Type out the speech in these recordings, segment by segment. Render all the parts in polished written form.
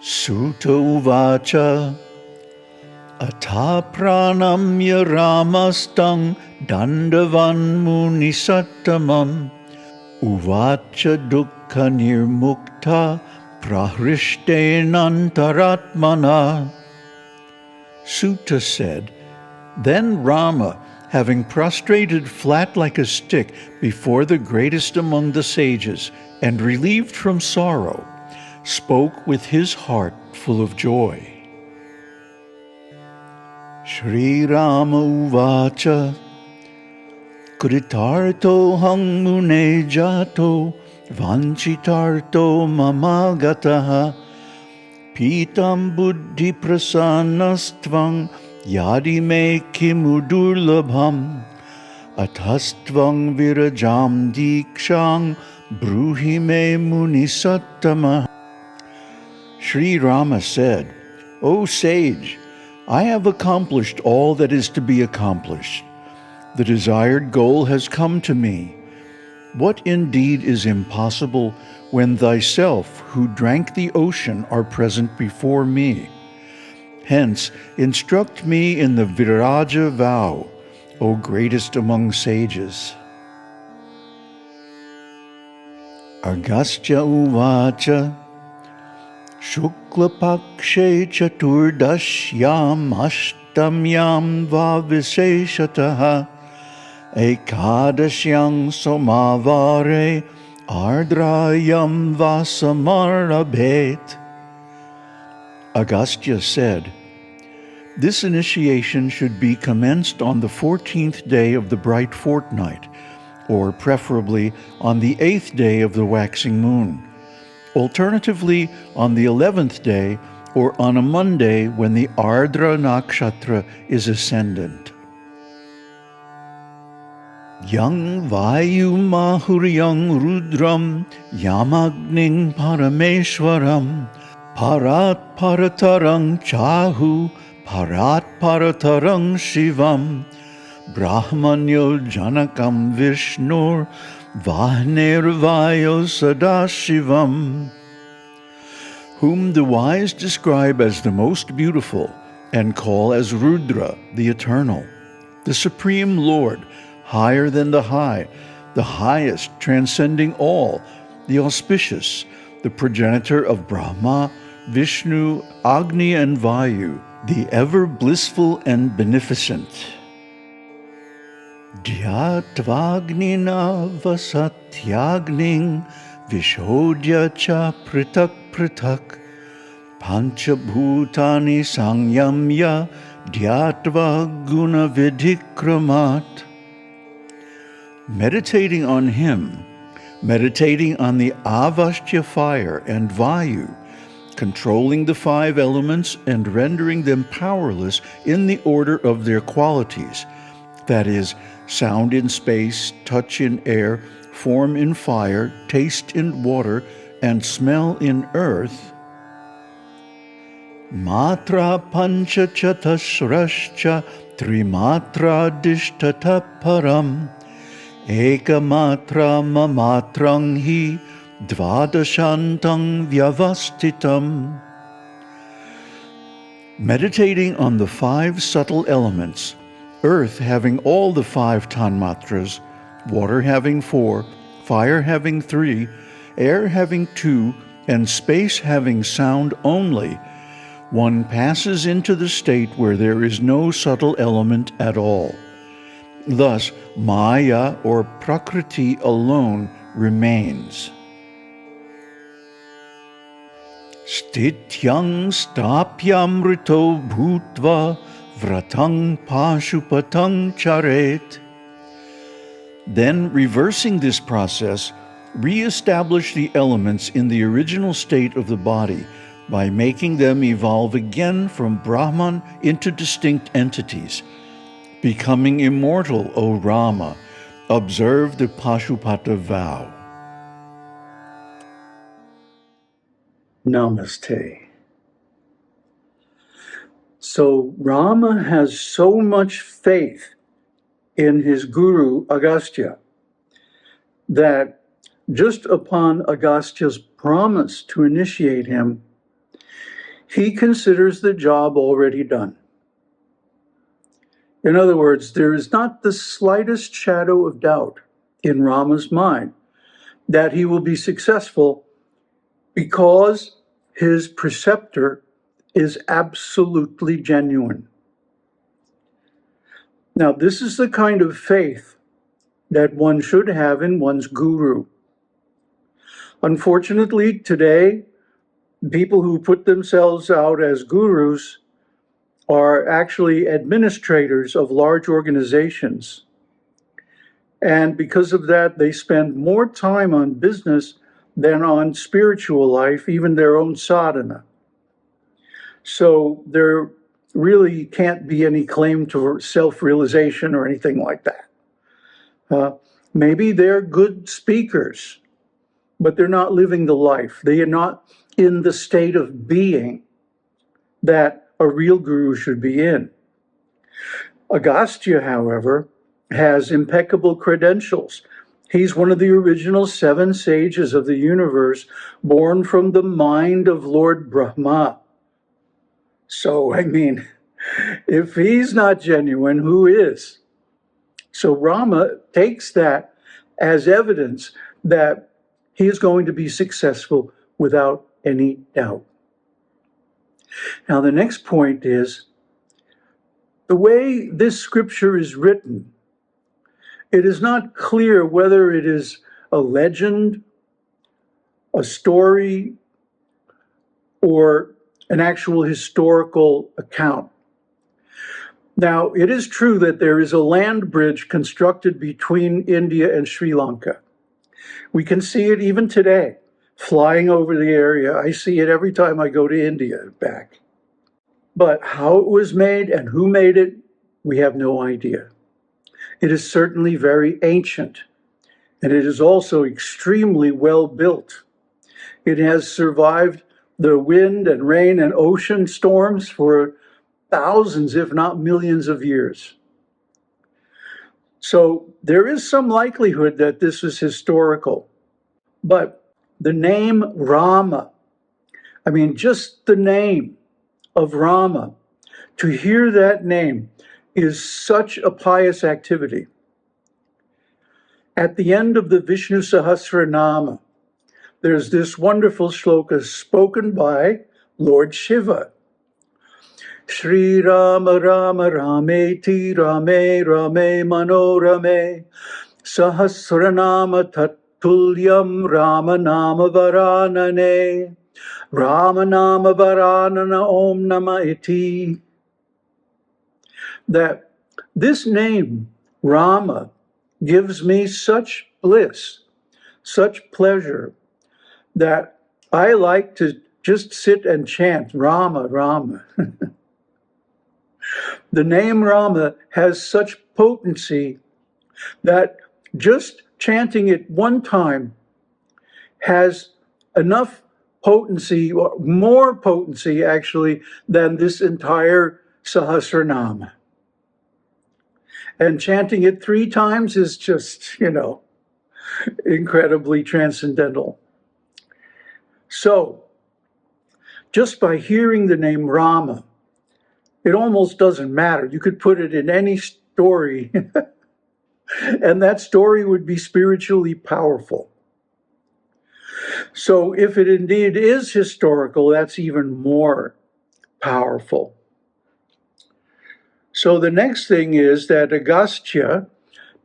Sūta uvacha Atha pranamya Ramastam dandavan munisattamam Uvacha dukkha nirmukta prahrishtenantaratmana. Sūta said, Then Rama, having prostrated flat like a stick before the greatest among the sages and relieved from sorrow, spoke with his heart full of joy. Śrī Rāma uvacha Kritarto hang mune jato vanchitarto mamagataha Pitam buddhi prasanastvang yadi me kimudurlabham atastvang virajam dikshang bruhi me munisattama. Śrī Rāma said, O sage, I have accomplished all that is to be accomplished. The desired goal has come to me. What indeed is impossible when thyself, who drank the ocean, are present before me? Hence, instruct me in the Virajā vow, O greatest among sages. Agastya uvacha Shukla pakshe chaturdashyam ashtamyam vāviseshataha ekadasyam somavare ārdrāyam vasamarabhet. Agastya said, This initiation should be commenced on the 14th day of the bright fortnight, or preferably on the 8th day of the waxing moon. Alternatively, on the 11th day, or on a Monday when the Ārdrā-nakṣatra is ascendant. Yang Vāyu mahuryang Rudram Yamagning Parameshwaram Parat Paratarang Chahu Parat Paratarang Shivam Brahmanyo Janakam Viṣṇur Vāyu Sadashivam, whom the wise describe as the most beautiful and call as Rudra, the eternal, the supreme Lord, higher than the high, the highest, transcending all, the auspicious, the progenitor of Brahmā, Viṣṇu, Agni and Vāyu, the ever-blissful and beneficent. Dhyatvāgnina vasatyagning vishodya cha pritak pritak panchabhutani sanyamya dhyatva guna vidhikramat. Meditating on him, meditating on the Agastya fire and Vāyu, controlling the 5 elements and rendering them powerless in the order of their qualities, that is, sound in space, touch in air, form in fire, taste in water, and smell in earth. Matra pancha chatasrascha trimatra dishtata param ekamatra mamatrang hi dvadashantang vyavastitam. Meditating on the 5 subtle elements, earth having all the 5 tanmatras, water having 4, fire having 3, air having 2, and space having sound only, one passes into the state where there is no subtle element at all. Thus, Maya or Prakriti alone remains. Stityang stapyamrito bhutva vratang pashupatang charet. Then, reversing this process, re-establish the elements in the original state of the body by making them evolve again from Brahman into distinct entities. Becoming immortal, O Rama, observe the Pashupata vow. Namaste. So Rama has so much faith in his guru Agastya that just upon Agastya's promise to initiate him, he considers the job already done. In other words, there is not the slightest shadow of doubt in Rama's mind that he will be successful because his preceptor is absolutely genuine. Now, this is the kind of faith that one should have in one's guru. Unfortunately, today, people who put themselves out as gurus are actually administrators of large organizations. And because of that, they spend more time on business than on spiritual life, even their own sadhana. So there really can't be any claim to self-realization or anything like that. Maybe they're good speakers, but they're not living the life. They are not in the state of being that a real guru should be in. Agastya, however, has impeccable credentials. He's one of the original 7 sages of the universe, born from the mind of Lord Brahmā. So, I mean, if he's not genuine, who is? So Rama takes that as evidence that he is going to be successful without any doubt. Now, the next point is, the way this scripture is written, it is not clear whether it is a legend, a story, or an actual historical account. Now, it is true that there is a land bridge constructed between India and Sri Lanka. We can see it even today, flying over the area. I see it every time I go to India and back. But how it was made and who made it, we have no idea. It is certainly very ancient, and it is also extremely well built. It has survived the wind and rain and ocean storms for thousands, if not millions of years. So there is some likelihood that this is historical. But the name Rama, I mean, just the name of Rama, to hear that name is such a pious activity. At the end of the Viṣṇu Sahasranama, there's this wonderful shloka spoken by Lord Shiva. Śrī Rāma Rāma Rāmeti Rame Rame Manorame Sahasranama Tattulyam Rama Nama Varanane Rama Nama Varanana Om Nama Iti. That this name, Rama, gives me such bliss, such pleasure, that I like to just sit and chant Rama, Rama. The name Rama has such potency that just chanting it one time has enough potency, or more potency actually, than this entire Sahasranama. And chanting it 3 times is just, incredibly transcendental. So, just by hearing the name Rama, it almost doesn't matter. You could put it in any story, and that story would be spiritually powerful. So if it indeed is historical, that's even more powerful. So the next thing is that Agastya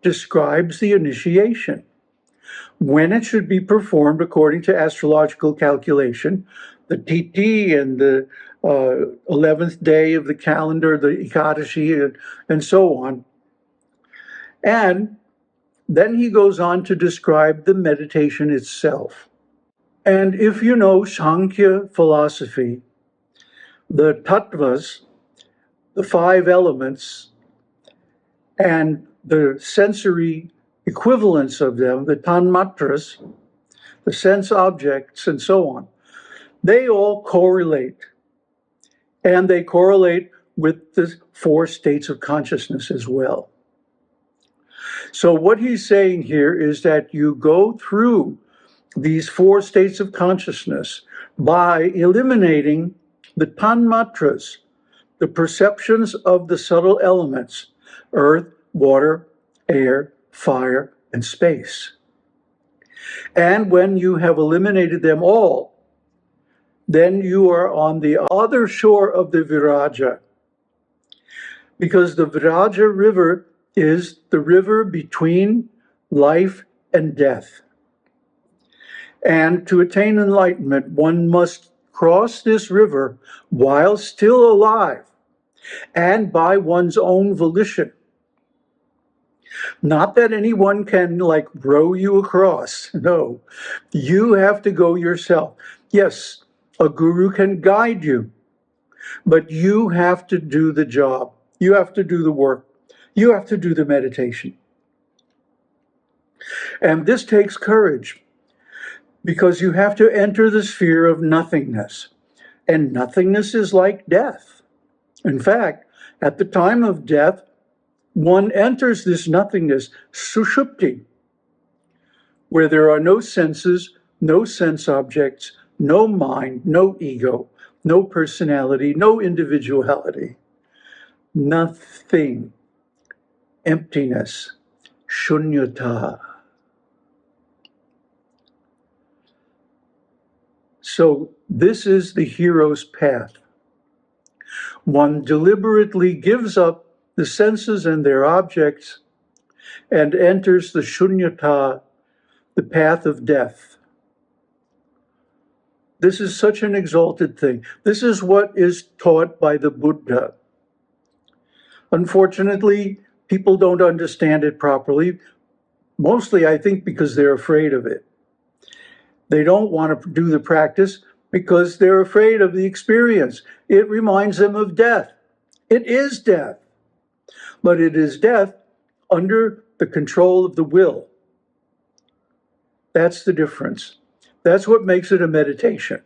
describes the initiation, when it should be performed according to astrological calculation, the Tithi and the 11th day of the calendar, the Ekadashi, and so on. And then he goes on to describe the meditation itself. And if you know Sankhya philosophy, the tattvas, the 5 elements, and the sensory equivalents of them, the tanmatras, the sense objects, and so on, they all correlate. And they correlate with the 4 states of consciousness as well. So what he's saying here is that you go through these 4 states of consciousness by eliminating the tanmatras, the perceptions of the subtle elements, earth, water, air, fire, and space. And when you have eliminated them all, then you are on the other shore of the Viraja. Because the Viraja river is the river between life and death. And to attain enlightenment, one must cross this river while still alive and by one's own volition. Not that anyone can row you across. No, you have to go yourself. Yes, a guru can guide you, but you have to do the job. You have to do the work. You have to do the meditation. And this takes courage because you have to enter the sphere of nothingness. And nothingness is like death. In fact, at the time of death, one enters this nothingness, sushupti, where there are no senses, no sense objects, no mind, no ego, no personality, no individuality. Nothing. Emptiness. Shunyata. So this is the hero's path. One deliberately gives up the senses and their objects and enters the shunyata, the path of death. This is such an exalted thing. This is what is taught by the Buddha. Unfortunately, people don't understand it properly, mostly I think because they're afraid of it. They don't want to do the practice because they're afraid of the experience. It reminds them of death. It is death, but it is death under the control of the will. That's the difference. That's what makes it a meditation.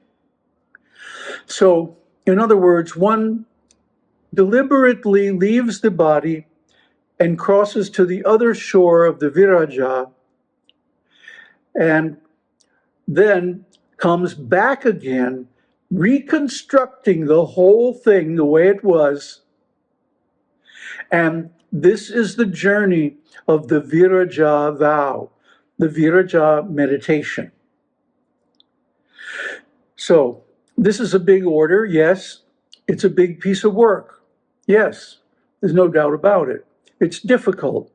So, in other words, one deliberately leaves the body and crosses to the other shore of the Viraja, and then comes back again, reconstructing the whole thing the way it was. And this is the journey of the Virajā vow, the Virajā meditation. So, this is a big order, yes. It's a big piece of work, yes. There's no doubt about it. It's difficult.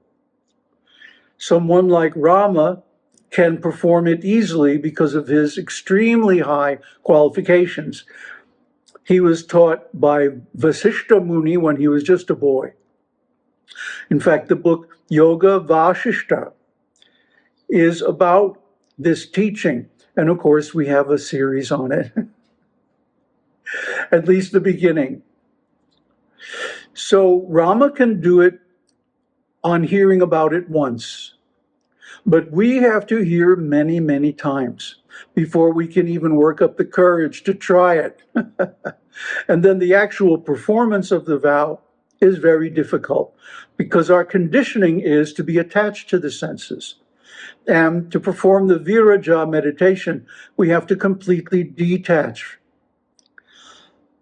Someone like Rama can perform it easily because of his extremely high qualifications. He was taught by Vasishtha Muni when he was just a boy. In fact, the book Yoga Vasishtha is about this teaching. And of course, we have a series on it, at least the beginning. So Rama can do it on hearing about it once. But we have to hear many, many times before we can even work up the courage to try it. And then the actual performance of the vow is very difficult because our conditioning is to be attached to the senses. And to perform the Viraja meditation, we have to completely detach.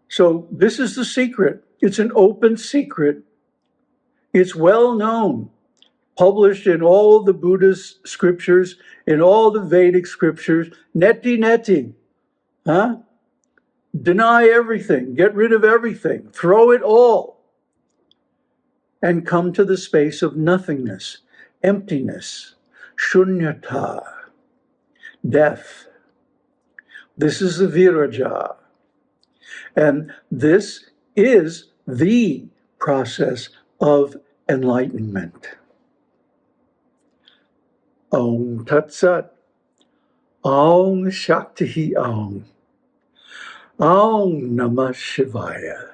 So this is the secret. It's an open secret. It's well known. Published in all the Buddhist scriptures, in all the Vedic scriptures, neti, huh? Deny everything, get rid of everything, throw it all, and come to the space of nothingness, emptiness, shunyata, death. This is the Viraja. And this is the process of enlightenment. Om Tat Sat. Om Shakti Om. Om Namah Shivaya.